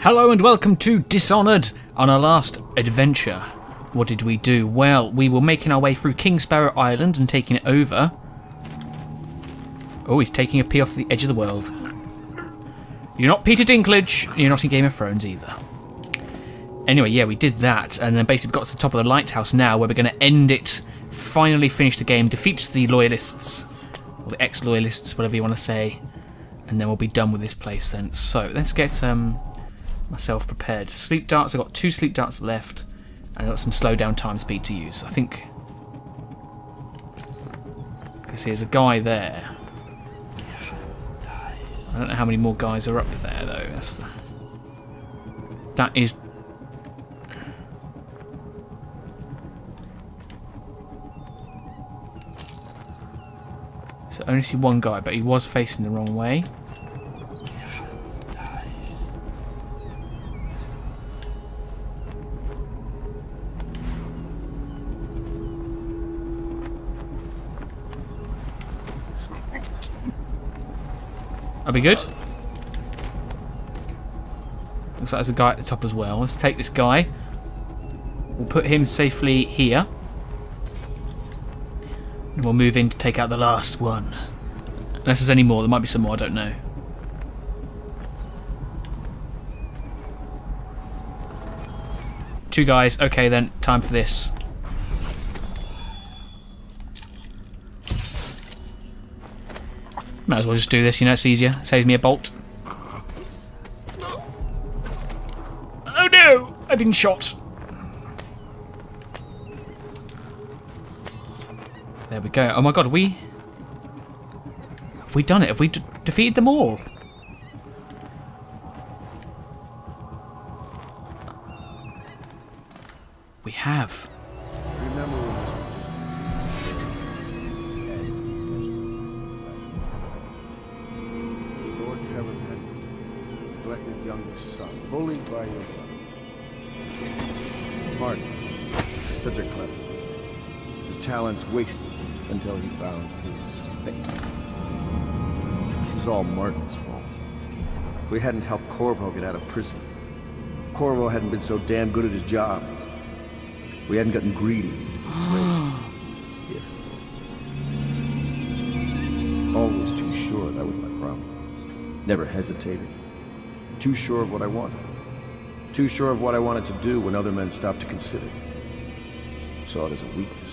Hello and welcome to Dishonored. On our last adventure, what did we do? Well, we were making our way through King Sparrow Island and taking it over. Oh, he's taking a pee off the edge of the world. You're not Peter Dinklage, you're not in Game of Thrones either. Anyway, yeah, we did that, and then basically got to the top of the lighthouse now, where we're going to end it, finally finish the game, defeats the loyalists, or the ex-loyalists, whatever you want to say, and then we'll be done with this place then. So, let's get myself prepared. Sleep darts, I've got 2 sleep darts left, and I've got some slow down time speed to use. I think, because there's a guy there. I don't know how many more guys are up there though. That is... So I only see one guy, but he was facing the wrong way. Are we good? Looks like there's a guy at the top as well. Let's take this guy. We'll put him safely here. And we'll move in to take out the last one. Unless there's any more. There might be some more, I don't know. Two guys. Okay then, time for this. Might as well just do this, you know, it's easier. Saves me a bolt. Oh no! I've been shot. There we go. Oh my god, have we done it? Have we defeated them all? We have. Remember when this was just a Lord Trevor Pendleton, neglected youngest son, bullied by your brother. Martin, such a clever. His talents wasted until he found his fate. This is all Martin's fault. We hadn't helped Corvo get out of prison. Corvo hadn't been so damn good at his job. We hadn't gotten greedy. Always too sure, that was my problem. Never hesitated. Too sure of what I wanted. Too sure of what I wanted to do when other men stopped to consider. Saw it as a weakness.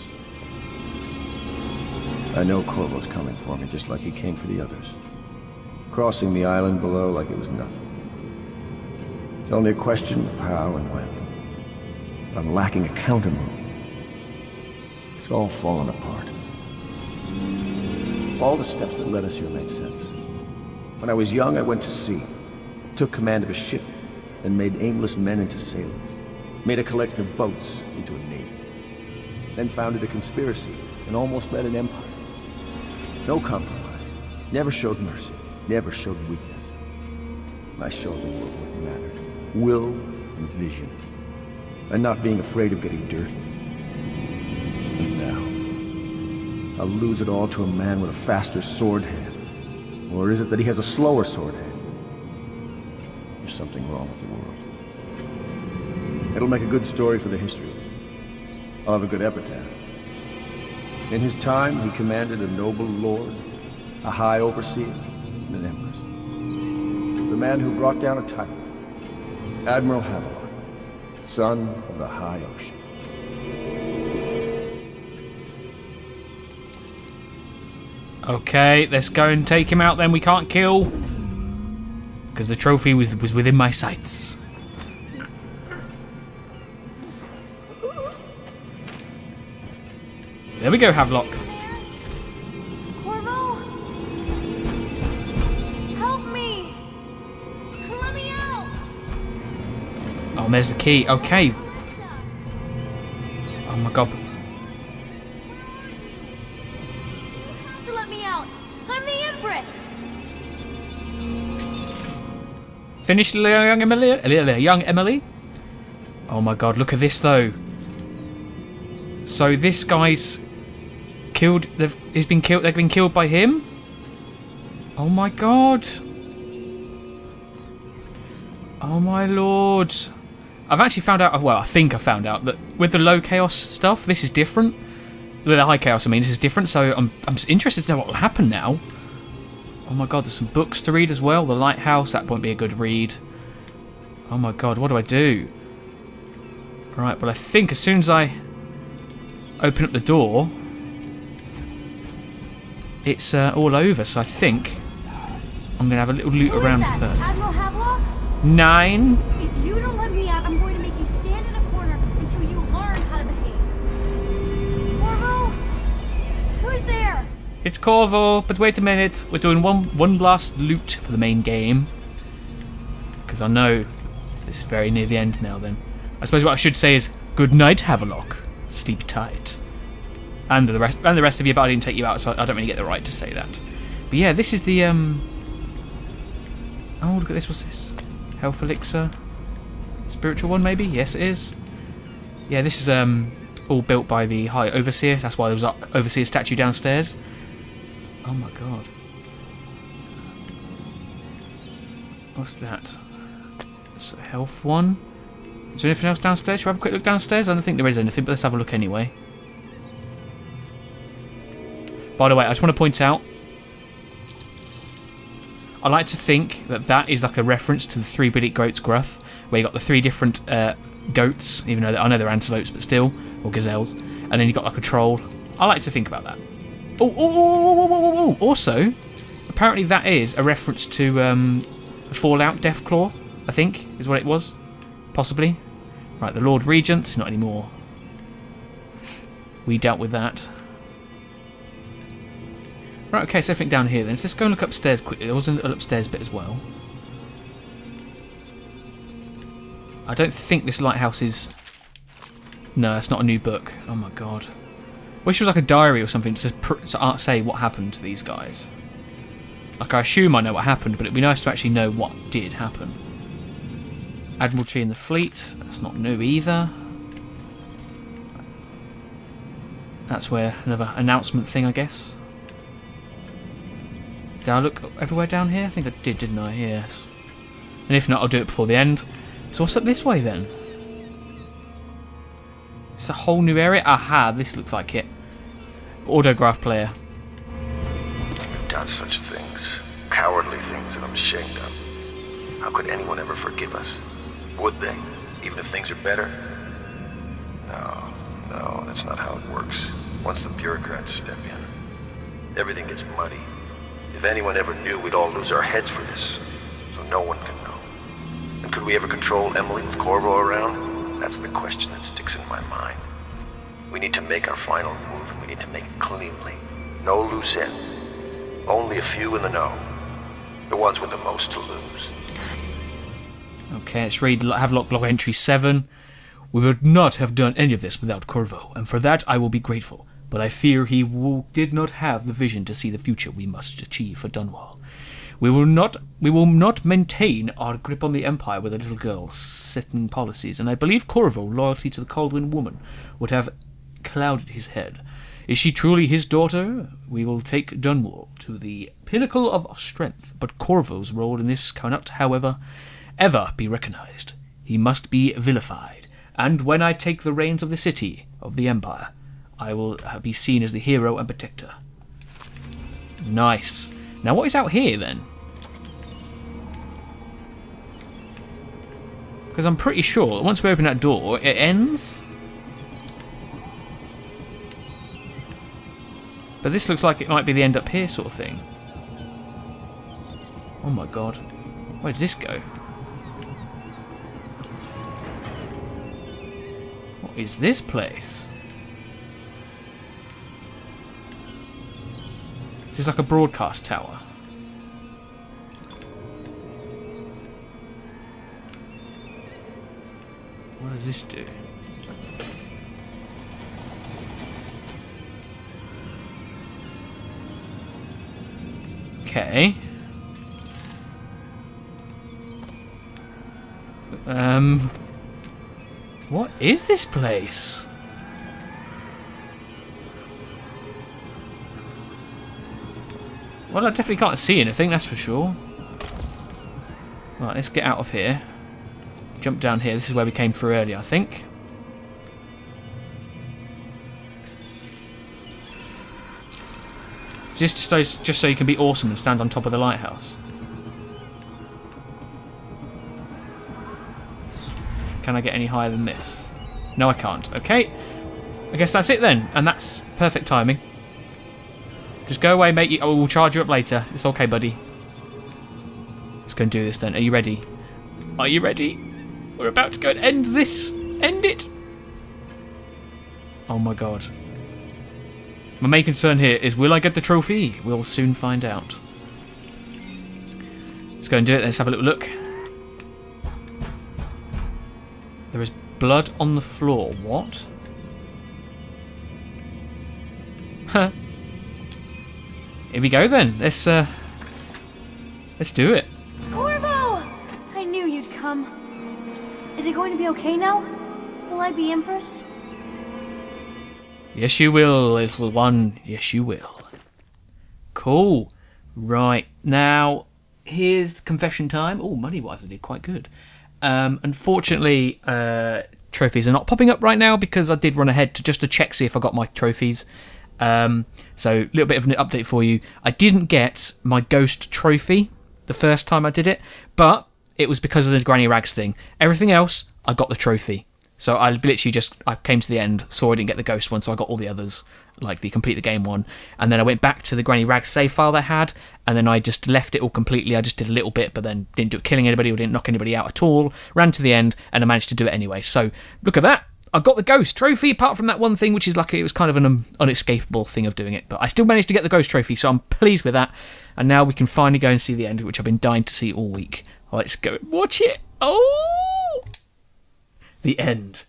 I know Corvo's coming for me, just like he came for the others. Crossing the island below like it was nothing. It's only a question of how and when. But I'm lacking a countermove. It's all fallen apart. All the steps that led us here made sense. When I was young, I went to sea, took command of a ship, and made aimless men into sailors. Made a collection of boats into a navy. Then founded a conspiracy and almost led an empire. No compromise. Never showed mercy. Never showed weakness. I showed the world what mattered. Will and vision. And not being afraid of getting dirty. And now, I'll lose it all to a man with a faster sword hand. Or is it that he has a slower sword hand? There's something wrong with the world. It'll make a good story for the history. I'll have a good epitaph. In his time, he commanded a noble lord, a high overseer, and an empress. The man who brought down a titan, Admiral Havelock. Son of the high ocean. Okay, let's go and take him out then. We can't kill. Because the trophy was within my sights. There we go, Havelock. Corvo? Help me! Let me out! Oh, and there's the key. Okay. Oh my god. You have to let me out! I'm the Empress! Finished young Emily? Young Emily? Oh my god, look at this though. So this guy's killed. They've been killed by him. Oh my god. Oh my lord. I've actually found out, well, I think I found out that with the low chaos stuff, this is different. With the high chaos, I mean, this is different, so I'm interested to know what will happen now. Oh my god, there's some books to read as well. The Lighthouse, that won't be a good read. Oh my god, what do I do? Right, well, I think as soon as I open up the door, it's all over, so I think I'm going to have a little loot around first. Admiral Havelock? 9. If you don't let me out, I'm going to make you stand in a corner until you learn how to behave. Corvo? Who's there? It's Corvo, but wait a minute. We're doing one last loot for the main game. Because I know this is very near the end now then. I suppose what I should say is, good night, Havelock. Sleep tight. And the rest of you, but I didn't take you out, so I don't really get the right to say that. But yeah, this is the, oh, look at this, what's this? Health Elixir? Spiritual one, maybe? Yes, it is. Yeah, this is, all built by the High Overseer. That's why there was an Overseer statue downstairs. Oh my god. What's that? It's a health one. Is there anything else downstairs? Should we have a quick look downstairs? I don't think there is anything, but let's have a look anyway. By the way, I just want to point out, I like to think that that is like a reference to the three-billied goat's gruth, where you got the 3 different goats, even though I know they're antelopes, but still, or gazelles, and then you got like a troll. I like to think about that. Oh! Also, apparently that is a reference to Fallout Deathclaw, I think, is what it was. Possibly. Right, the Lord Regent, not anymore. We dealt with that. Right, okay, so everything down here then. So let's go and look upstairs quickly. There was an upstairs bit as well. I don't think this lighthouse is... No, it's not a new book. Oh my god. Wish it was like a diary or something to say what happened to these guys. Like, I assume I know what happened, but it'd be nice to actually know what did happen. Admiralty in the fleet. That's not new either. That's where another announcement thing, I guess. Did I look everywhere down here? I think I did, didn't I? Yes. And if not, I'll do it before the end. So what's up this way then? It's a whole new area? Aha, this looks like it. Autograph player. We've done such things. Cowardly things that I'm ashamed of. How could anyone ever forgive us? Would they? Even if things are better? No, that's not how it works. Once the bureaucrats step in, everything gets muddy. If anyone ever knew, we'd all lose our heads for this. So no one can know. And could we ever control Emily with Corvo around? That's the question that sticks in my mind. We need to make our final move, and we need to make it cleanly. No loose ends. Only a few in the know. The ones with the most to lose. Okay, let's read Havelock log entry 7. We would not have done any of this without Corvo, and for that I will be grateful. But I fear he did not have the vision to see the future we must achieve for Dunwall. We will not maintain our grip on the Empire with a little girl setting policies, and I believe Corvo, loyalty to the Caldwin woman, would have clouded his head. Is she truly his daughter? We will take Dunwall to the pinnacle of strength, but Corvo's role in this cannot, however, ever be recognized. He must be vilified, and when I take the reins of the city, of the Empire, I will be seen as the hero and protector. Nice. Now what is out here then? Because I'm pretty sure that once we open that door, it ends. But this looks like it might be the end up here sort of thing. Oh my god. Where does this go? What is this place? This is like a broadcast tower. What does this do? Okay. What is this place? Well, I definitely can't see anything, that's for sure. Right, let's get out of here. jump down here. This is where we came through earlier, I think. Just so you can be awesome and stand on top of the lighthouse. Can I get any higher than this? No, I can't. Okay. I guess that's it then. And that's perfect timing. Just go away, mate. I will charge you up later. It's okay, buddy. Let's go and do this then. Are you ready? Are you ready? We're about to go and end this. End it. Oh my god. My main concern here is, will I get the trophy? We'll soon find out. Let's go and do it. Let's have a little look. There is blood on the floor. What? Huh. Here we go then. Let's do it. Corvo! I knew you'd come. Is it going to be okay now? Will I be Empress? Yes, you will, little one. Yes, you will. Cool. Right. Now, here's the confession time. Oh, money-wise, I did quite good. Unfortunately, trophies are not popping up right now because I did run ahead to check, see if I got my trophies. So, a little bit of an update for you. I didn't get my ghost trophy the first time I did it, but it was because of the Granny Rags thing. Everything else, I got the trophy. So I literally I came to the end, saw I didn't get the ghost one, so I got all the others, like the complete the game one. And then I went back to the Granny Rags save file they had, and then I just left it all completely. I just did a little bit, but then didn't do it killing anybody or didn't knock anybody out at all. Ran to the end, and I managed to do it anyway. So look at that. I got the ghost trophy, apart from that one thing, which is like, it was kind of an unescapable thing of doing it. But I still managed to get the ghost trophy, so I'm pleased with that. And now we can finally go and see the end, which I've been dying to see all week. Let's go watch it. Oh! The end.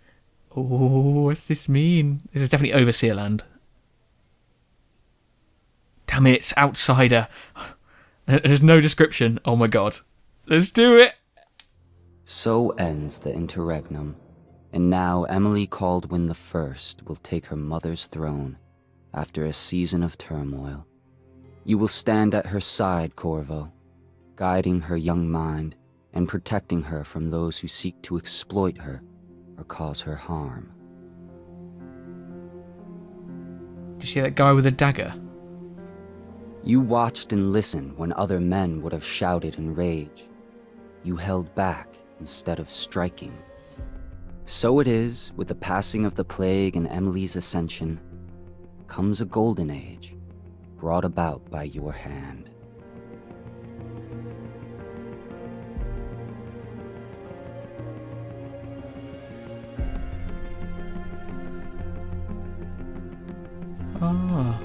Oh, what's this mean? This is definitely Overseer Land. Damn it, it's Outsider. There's no description. Oh my god. Let's do it! So ends the interregnum. And now Emily Caldwin the First will take her mother's throne after a season of turmoil. You will stand at her side, Corvo, guiding her young mind and protecting her from those who seek to exploit her or cause her harm. Did you see that guy with a dagger? You watched and listened when other men would have shouted in rage. You held back instead of striking. So it is, with the passing of the plague and Emily's ascension, comes a golden age, brought about by your hand. Ah.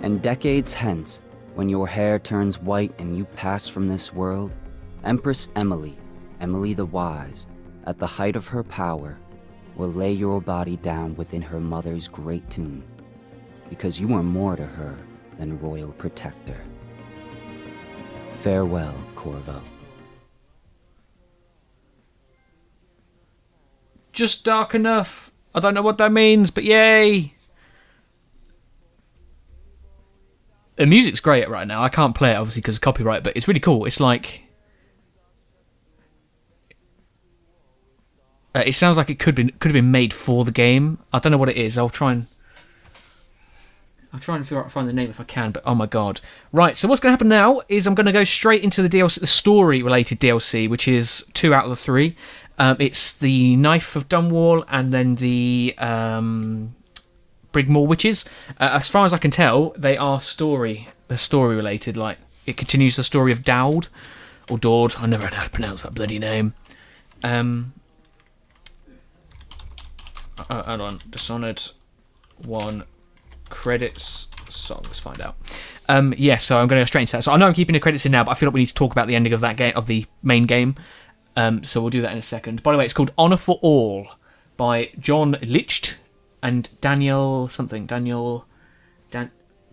And decades hence, when your hair turns white and you pass from this world, Empress Emily, Emily the Wise, at the height of her power, will lay your body down within her mother's great tomb, because you are more to her than royal protector. Farewell, Corvo. Just dark enough. I don't know what that means, but yay! The music's great right now. I can't play it, obviously, because of copyright, but it's really cool. It's like... it sounds like it could have been made for the game. I don't know what it is. I'll try and find the name if I can, but oh my god. Right, so what's going to happen now is I'm going to go straight into the DLC, the story-related DLC, which is 2 out of the 3. It's the Knife of Dunwall and then the Brigmore Witches. As far as I can tell, they are story-related. Like, it continues the story of Dowd, or Dord. I never know how to pronounce that bloody name. Hold on. Dishonored 1 credits song. Let's find out. Yeah, so I'm going to go straight into that. So I know I'm keeping the credits in now, but I feel like we need to talk about the ending of that game, of the main game. So we'll do that in a second. By the way, it's called Honor for All by John Licht and Daniel something. Daniel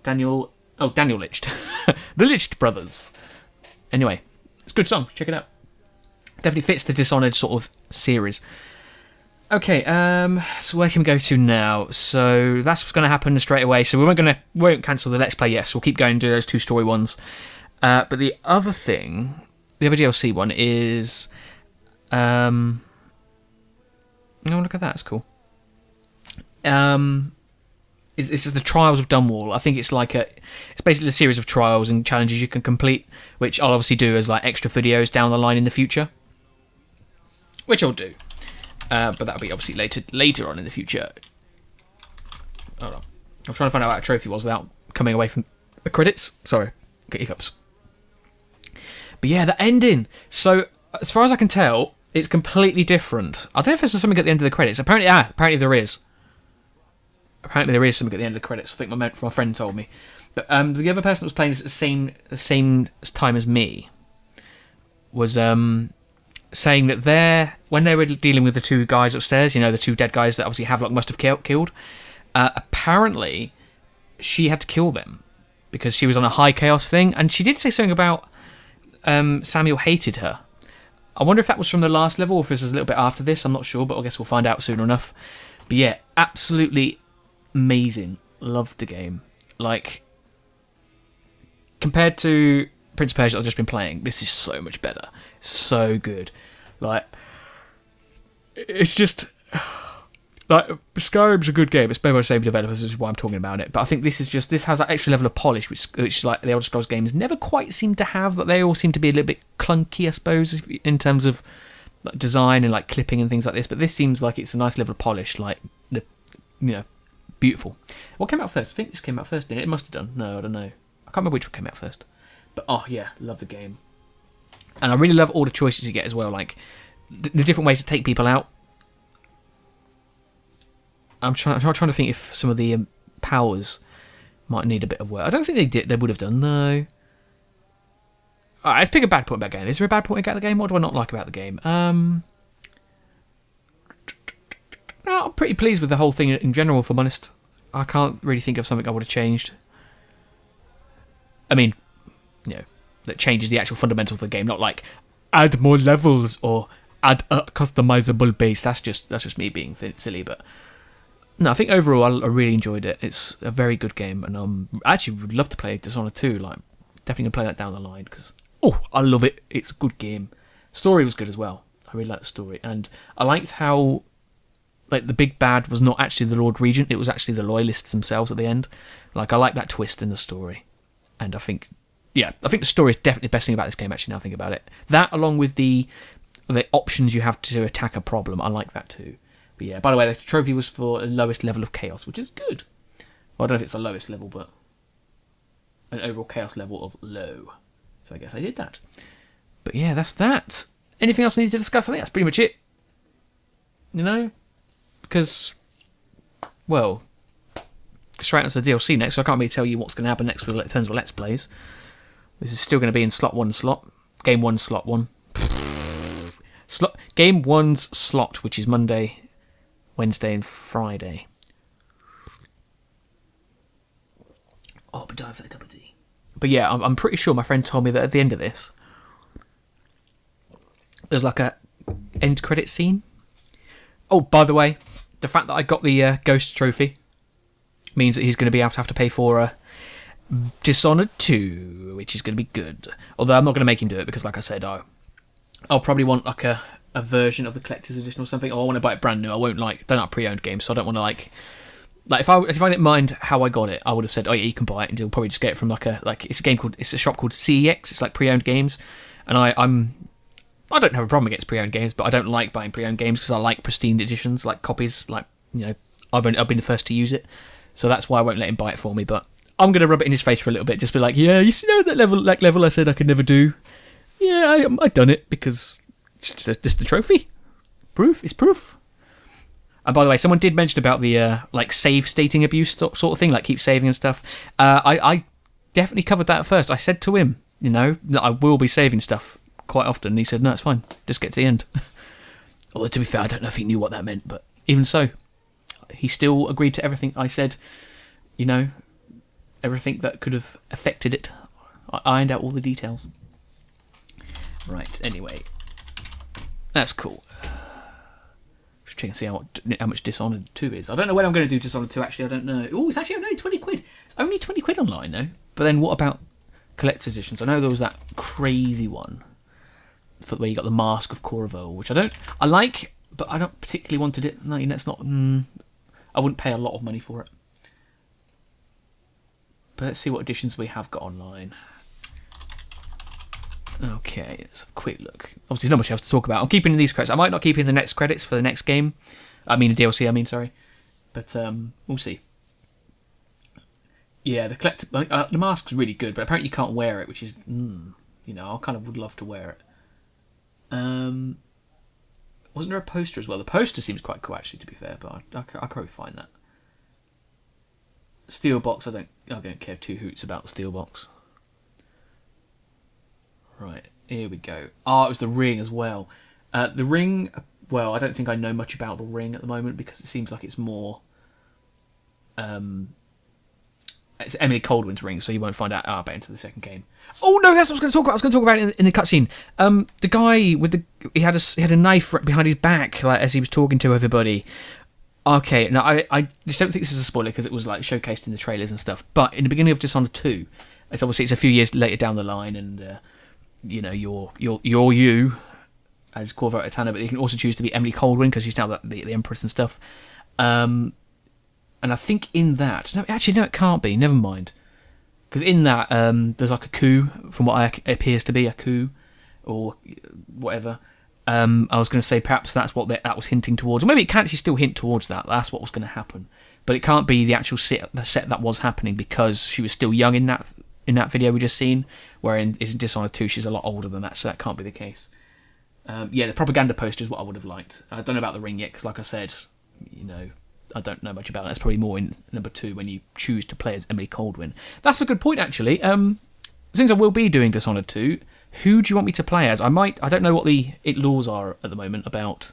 Licht. The Licht brothers. Anyway, it's a good song. Check it out. Definitely fits the Dishonored sort of series. Okay, so where can we go to now? So that's what's going to happen straight away. So we won't cancel the Let's Play yet, so we'll keep going and do those 2 story ones. But the other thing, the other DLC one is... oh, look at that, it's cool. This is the Trials of Dunwall. I think it's it's basically a series of trials and challenges you can complete, which I'll obviously do as like extra videos down the line in the future. Which I'll do. But that'll be obviously later on in the future. Hold on. I'm trying to find out what a trophy was without coming away from the credits. Sorry, get hiccups. But yeah, the ending. So, as far as I can tell, it's completely different. I don't know if there's something at the end of the credits. Apparently there is. Apparently there is something at the end of the credits. I think my friend told me. But the other person that was playing this at the same time as me was saying that when they were dealing with the 2 guys upstairs, the 2 dead guys that obviously Havelock must have killed, apparently she had to kill them because she was on a high chaos thing, and she did say something about Samuel hated her. I wonder if that was from the last level or if this is a little bit after this. I'm not sure, but I guess we'll find out soon enough. But yeah, absolutely amazing. Loved the game. Like, compared to Prince of Persia that I've just been playing, this is so much better. So good. Like, it's just... Like, Skyrim's a good game. It's made by the same developers, which is why I'm talking about it. But I think this has that extra level of polish, which like the Elder Scrolls games never quite seem to have. That they all seem to be a little bit clunky, I suppose, in terms of like design and like clipping and things like this. But this seems like it's a nice level of polish, like beautiful. What came out first? I think this came out first, didn't it? It must have done. No, I don't know. I can't remember which one came out first. But oh yeah, love the game, and I really love all the choices you get as well. Like the different ways to take people out. I'm trying to think if some of the powers might need a bit of work. I don't think they would have done, though. Alright, let's pick a bad point about the game. Is there a bad point about the game? What do I not like about the game? No, I'm pretty pleased with the whole thing in general, if I'm honest. I can't really think of something I would have changed. I mean, that changes the actual fundamentals of the game, not like add more levels or add a customizable base. That's just me being silly, but... No, I think overall I really enjoyed it. It's a very good game, and I actually would love to play Dishonored 2. Like, definitely gonna play that down the line because I love it. It's a good game. Story was good as well. I really liked the story, and I liked how like the big bad was not actually the Lord Regent. It was actually the Loyalists themselves at the end. Like, I like that twist in the story, and I think the story is definitely the best thing about this game. Actually, now I think about it, that along with the options you have to attack a problem, I like that too. But yeah, by the way, the trophy was for the lowest level of chaos, which is good. Well, I don't know if it's the lowest level, but an overall chaos level of low. So I guess I did that. But yeah, that's that. Anything else I need to discuss? I think that's pretty much it. Because, well, straight onto the DLC next, so I can't really tell you what's going to happen next in terms of Let's Plays. This is still going to be in Game 1 slot 1. Game 1's slot, which is Monday, Wednesday and Friday. Oh, but dive for a cup of tea. But yeah, I'm pretty sure my friend told me that at the end of this, there's like a end credit scene. Oh, by the way, the fact that I got the Ghost trophy means that he's going to be able to have to pay for Dishonored 2, which is going to be good. Although I'm not going to make him do it because, like I said, I'll probably want like a version of the collector's edition or something, or I want to buy it brand new. I don't like pre-owned games, so I don't want to like if I didn't mind how I got it, I would have said, oh yeah, you can buy it, and you'll probably just get it from it's a shop called CEX. It's like pre-owned games, and I don't have a problem against pre-owned games, but I don't like buying pre-owned games because I like pristine editions, like copies, like I've been the first to use it, so that's why I won't let him buy it for me. But I'm gonna rub it in his face for a little bit, just be like, yeah, you see that level I said I could never do. Yeah, I done it because it's just the trophy. It's proof. And by the way, someone did mention about the save stating abuse sort of thing, like keep saving and stuff. I definitely covered that at first. I said to him, that I will be saving stuff quite often. And he said, no, it's fine. Just get to the end. Although, to be fair, I don't know if he knew what that meant, but even so, he still agreed to everything I said. Everything that could have affected it. I ironed out all the details. Right, anyway. That's cool. check and see how much Dishonored 2 is. I don't know when I'm going to do Dishonored 2, actually, I don't know. Oh, it's actually only 20 quid. It's only 20 quid online, though. But then what about collector's editions? I know there was that crazy one for where you got the Mask of Corvo, which I like, but I don't particularly wanted it. No, it's not. I wouldn't pay a lot of money for it. But let's see what editions we have got online. Okay, let's have a quick look. Obviously, not much I have to talk about. I'm keeping these credits. I might not keep in the next credits for the next game. The DLC, sorry. But we'll see. Yeah, the mask's really good, but apparently you can't wear it, which is, I kind of would love to wear it. Wasn't there a poster as well? The poster seems quite cool, actually, to be fair, but I could probably find that. Steelbox, I don't care two hoots about the Steelbox. Right, here we go. Oh, it was the ring as well. The ring, well, I don't think I know much about the ring at the moment because it seems like it's more... it's Emily Coldwin's ring, so you won't find out about it until the second game. Oh no, that's what I was going to talk about. I was going to talk about it in the cutscene. The guy with he had a knife behind his back, like as he was talking to everybody. Okay, now I just don't think this is a spoiler because it was like showcased in the trailers and stuff. But in the beginning of Dishonored 2, it's a few years later down the line, and you're you as Corvo Atana, but you can also choose to be Emily Coldwin because she's now the Empress and stuff. And I think in that... No, it can't be. Never mind. Because in that, there's like a coup, from what appears to be a coup, or whatever. I was going to say perhaps that's what that was hinting towards. Or maybe it can actually still hint towards that. That's what was going to happen. But it can't be the actual set that was happening because she was still young in that video we just seen. Where in Dishonored 2, she's a lot older than that, so that can't be the case. The propaganda poster is what I would have liked. I don't know about the ring yet, because like I said, I don't know much about it. That's probably more in number 2 when you choose to play as Emily Coldwin. That's a good point, actually. Since I will be doing Dishonored 2, who do you want me to play as? I don't know what the laws are at the moment about,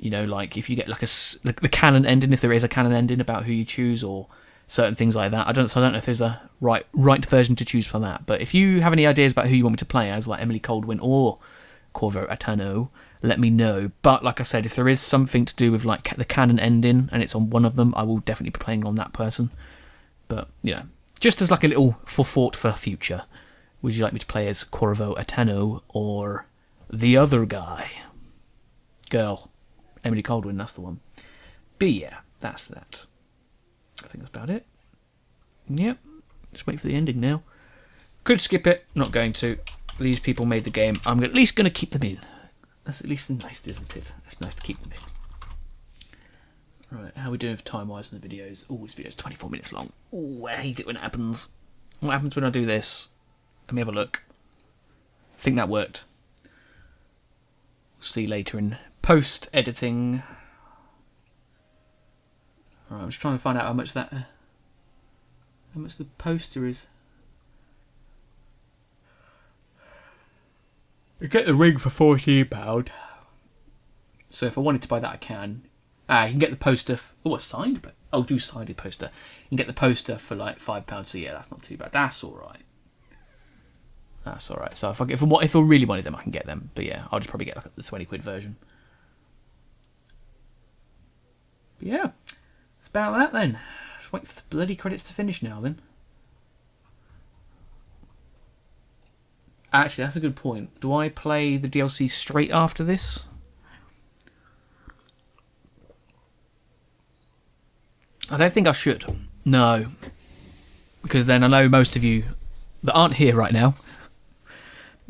like if you get like the canon ending, if there is a canon ending about who you choose or certain things like that. I don't know if there's a right version to choose for that. But if you have any ideas about who you want me to play as, like Emily Coldwin or Corvo Atano, let me know. But like I said, if there is something to do with like the canon ending and it's on one of them, I will definitely be playing on that person. But just as like a little thought for future, would you like me to play as Corvo Atano or the other girl, Emily Coldwin? That's the one. But yeah, that's that. I think that's about it. Yep, just wait for the ending now. Could skip it, not going to. These people made the game. I'm at least going to keep them in. That's at least nice, isn't it? It's nice to keep them in. Right, how are we doing for time-wise in the videos? Oh, this video's 24 minutes long. Oh, I hate it when it happens. What happens when I do this? Let me have a look. I think that worked. See you later in post-editing. Alright, I'm just trying to find out how much the poster is. I get the ring for £14. So if I wanted to buy that, I can. You can get the poster. A signed. Do signed poster. You can get the poster for like £5. So yeah, that's not too bad. That's all right. That's all right. So if I really wanted them, I can get them. But yeah, I'll just probably get like the 20 quid version. But yeah, that's about that then. Just wait for the bloody credits to finish now then. Actually, that's a good point. Do I play the DLC straight after this? I don't think I should. No. Because then I know most of you that aren't here right now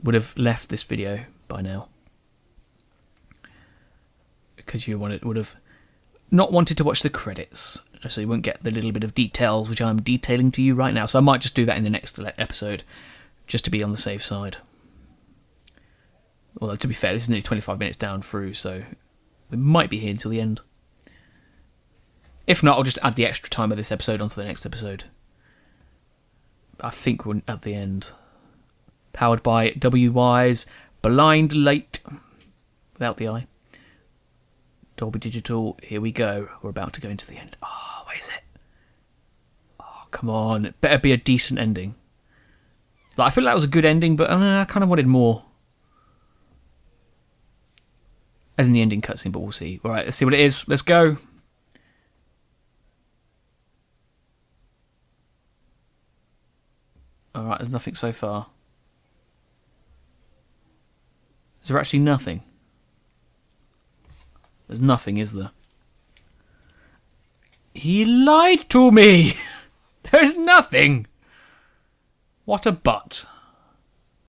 would have left this video by now. Because you would have not wanted to watch the credits. So you won't get the little bit of details which I'm detailing to you right now. So I might just do that in the next episode. Just to be on the safe side. Well, to be fair, this is nearly 25 minutes down through, so we might be here until the end. If not, I'll just add the extra time of this episode onto the next episode. I think we're at the end. Powered by WY's Blind Light. Without the eye. Dolby Digital, here we go. We're about to go into the end. Oh, where is it? Oh, come on. It better be a decent ending. Like, I feel like that was a good ending, but I kind of wanted more. As in the ending cutscene, but we'll see. Alright, let's see what it is. Let's go. Alright, there's nothing so far. Is there actually nothing? There's nothing, is there? He lied to me! There's nothing! What a butt.